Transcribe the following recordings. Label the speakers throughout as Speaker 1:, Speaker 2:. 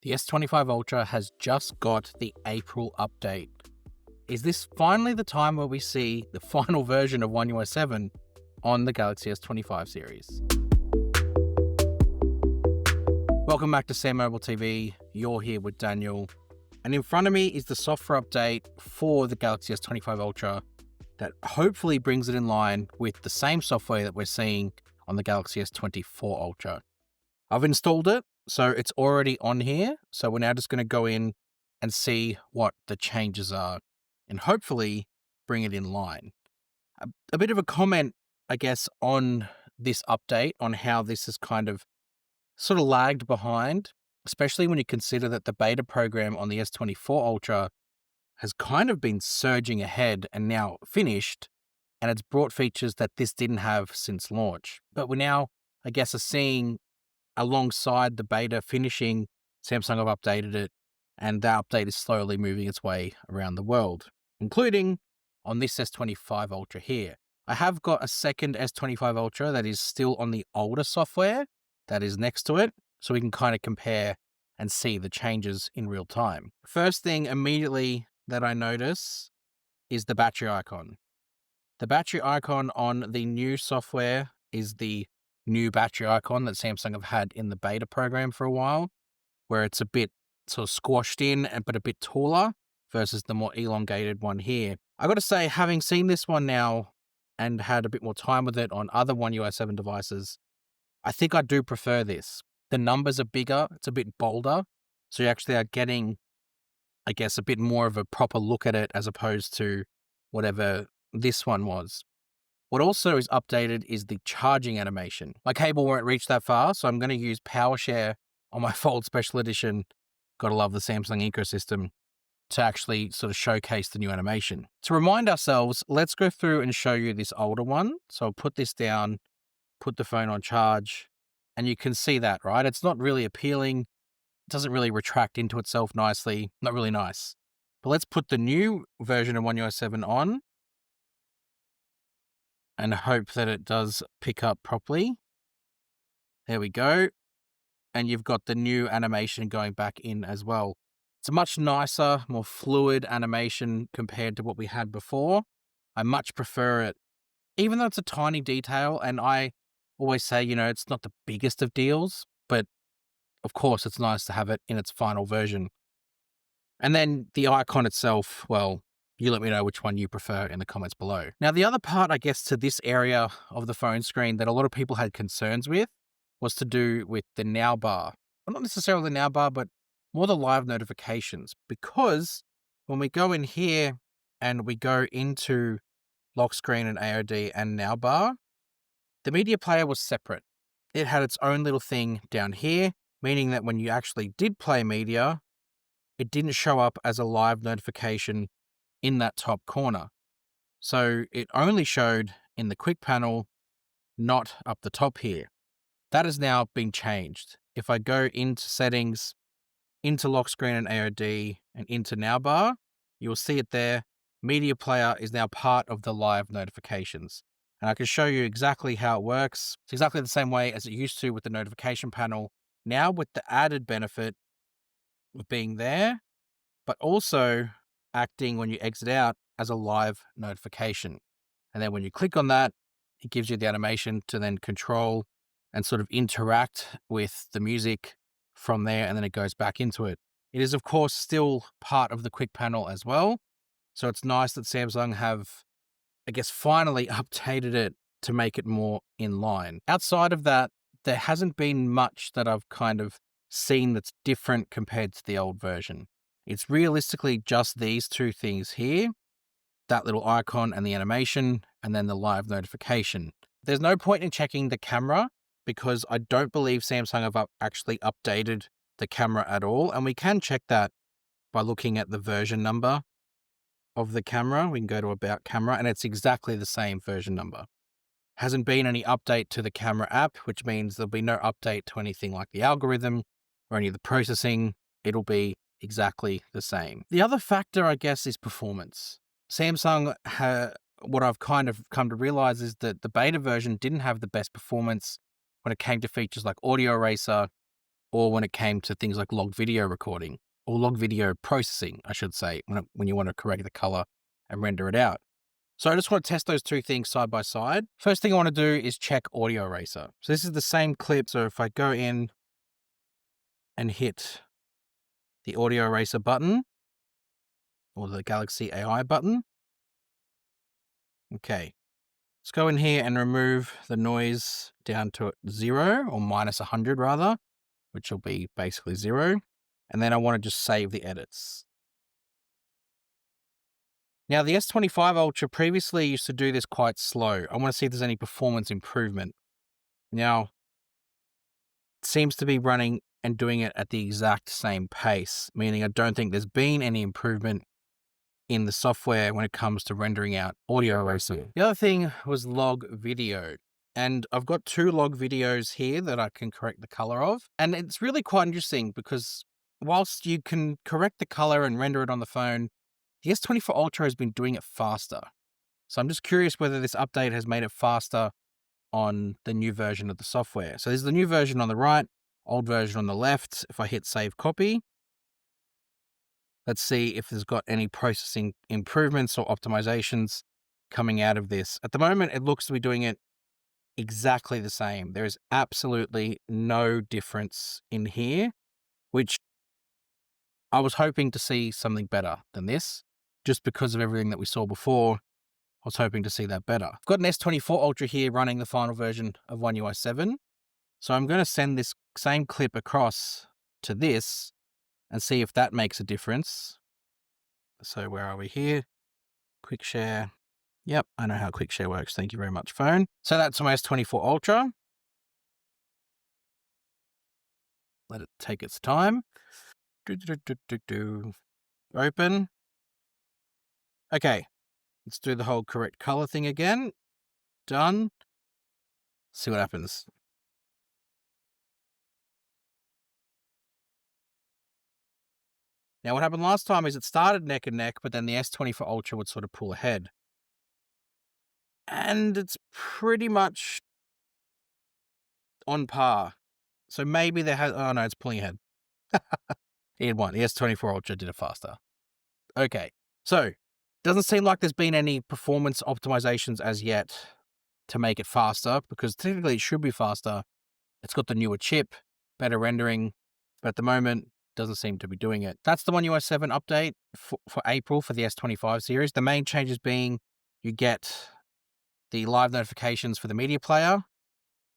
Speaker 1: The S25 Ultra has just got the April update. Is this finally the time where we see the final version of One UI 7 on the Galaxy S25 series? Welcome back to SamMobile TV. You're here with Daniel. And in front of me is the software update for the Galaxy S25 Ultra that hopefully brings it in line with the same software that we're seeing on the Galaxy S24 Ultra. I've installed it, so it's already on here. So we're now just going to go in and see what the changes are and hopefully bring it in line. A bit of a comment, I guess, on this update, on how this has kind of sort of lagged behind, especially when you consider that the beta program on the S24 Ultra has kind of been surging ahead and now finished, and it's brought features that this didn't have since launch. But we now, I guess, are seeing alongside the beta finishing, Samsung have updated it, and that update is slowly moving its way around the world, including on this S25 Ultra here. I have got a second S25 Ultra that is still on the older software that is next to it, so we can kind of compare and see the changes in real time. First thing immediately that I notice is the battery icon. The battery icon on the new software is the new battery icon that Samsung have had in the beta program for a while, where it's a bit sort of squashed in but a bit taller versus the more elongated one here. I got to say, having seen this one now and had a bit more time with it on other One UI 7 devices, I think I do prefer this. The numbers are bigger, it's a bit bolder, so you actually are getting, I guess, a bit more of a proper look at it as opposed to whatever this one was. What also is updated is the charging animation. My cable won't reach that far, so I'm going to use PowerShare on my Fold Special Edition. Gotta love the Samsung ecosystem to actually sort of showcase the new animation. To remind ourselves, let's go through and show you this older one. So I'll put this down, put the phone on charge, and you can see that, right? It's not really appealing. It doesn't really retract into itself nicely. Not really nice. But let's put the new version of One UI 7 on and hope that it does pick up properly. There we go. And you've got the new animation going back in as well. It's a much nicer, more fluid animation compared to what we had before. I much prefer it, even though it's a tiny detail. And I always say, it's not the biggest of deals, but of course it's nice to have it in its final version. And then the icon itself, well, you let me know which one you prefer in the comments below. Now, the other part, I guess, to this area of the phone screen that a lot of people had concerns with was to do with the now bar. Well, not necessarily the now bar, but more the live notifications. Because when we go in here and we go into lock screen and AOD and now bar, the media player was separate. It had its own little thing down here, meaning that when you actually did play media, it didn't show up as a live notification in that top corner. So it only showed in the quick panel, not up the top here. That has now been changed. If I go into settings, into lock screen and AOD, and into now bar, you'll see it there. Media player is now part of the live notifications. And I can show you exactly how it works. It's exactly the same way as it used to with the notification panel. Now with the added benefit of being there, but also acting when you exit out as a live notification. And then when you click on that, it gives you the animation to then control and sort of interact with the music from there, and then it goes back into it. It is, of course, still part of the quick panel as well. So it's nice that Samsung have, I guess, finally updated it to make it more in line. Outside of that, there hasn't been much that I've kind of seen that's different compared to the old version. It's realistically just these two things here, that little icon and the animation, and then the live notification. There's no point in checking the camera because I don't believe Samsung have actually updated the camera at all. And we can check that by looking at the version number of the camera. We can go to About Camera, and it's exactly the same version number. Hasn't been any update to the camera app, which means there'll be no update to anything like the algorithm or any of the processing. It'll be exactly the same. The other factor, I guess, is performance. Samsung, what I've kind of come to realize is that the beta version didn't have the best performance when it came to features like audio eraser or when it came to things like log video recording or log video processing, I should say, when you want to correct the color and render it out. So I just want to test those two things side by side. First thing I want to do is check audio eraser. So this is the same clip. So if I go in and hit the audio eraser button or the Galaxy AI button. Okay, let's go in here and remove the noise down to 0 or minus 100 rather, which will be basically 0. And then I want to just save the edits. Now the S25 Ultra previously used to do this quite slow. I want to see if there's any performance improvement. Now, it seems to be running and doing it at the exact same pace, meaning I don't think there's been any improvement in the software when it comes to rendering out audio eraser. The other thing was log video. And I've got 2 log videos here that I can correct the color of. And it's really quite interesting because whilst you can correct the color and render it on the phone, the S24 Ultra has been doing it faster. So I'm just curious whether this update has made it faster on the new version of the software. So there's the new version on the right, old version on the left. If I hit save copy, let's see if there's got any processing improvements or optimizations coming out of this. At the moment, it looks to be doing it exactly the same. There is absolutely no difference in here, which I was hoping to see something better than this. Just because of everything that we saw before, I was hoping to see that better. I've got an S24 Ultra here running the final version of One UI 7. So I'm going to send this same clip across to this and see if that makes a difference. So where are we here? Quick share. Yep, I know how quick share works. Thank you very much, phone. So that's my S24 Ultra. Let it take its time. Open. Okay, let's do the whole correct color thing again. Done. See what happens. Now, what happened last time is it started neck and neck, but then the S24 Ultra would sort of pull ahead. And it's pretty much on par. So maybe there has... Oh, no, it's pulling ahead. It won. The S24 Ultra did it faster. Okay, so doesn't seem like there's been any performance optimizations as yet to make it faster, because technically it should be faster. It's got the newer chip, better rendering, but at the moment, doesn't seem to be doing it. That's the One UI 7 update for April for the S25 series. The main changes being you get the live notifications for the media player,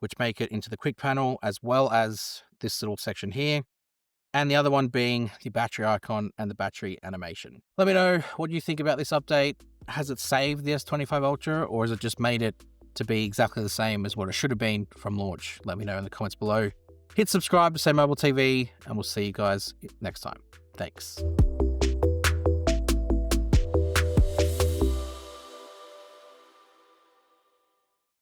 Speaker 1: which make it into the quick panel, as well as this little section here. And the other one being the battery icon and the battery animation. Let me know what you think about this update. Has it saved the S25 Ultra, or has it just made it to be exactly the same as what it should have been from launch? Let me know in the comments below. Hit subscribe to SamMobile TV, and we'll see you guys next time. Thanks.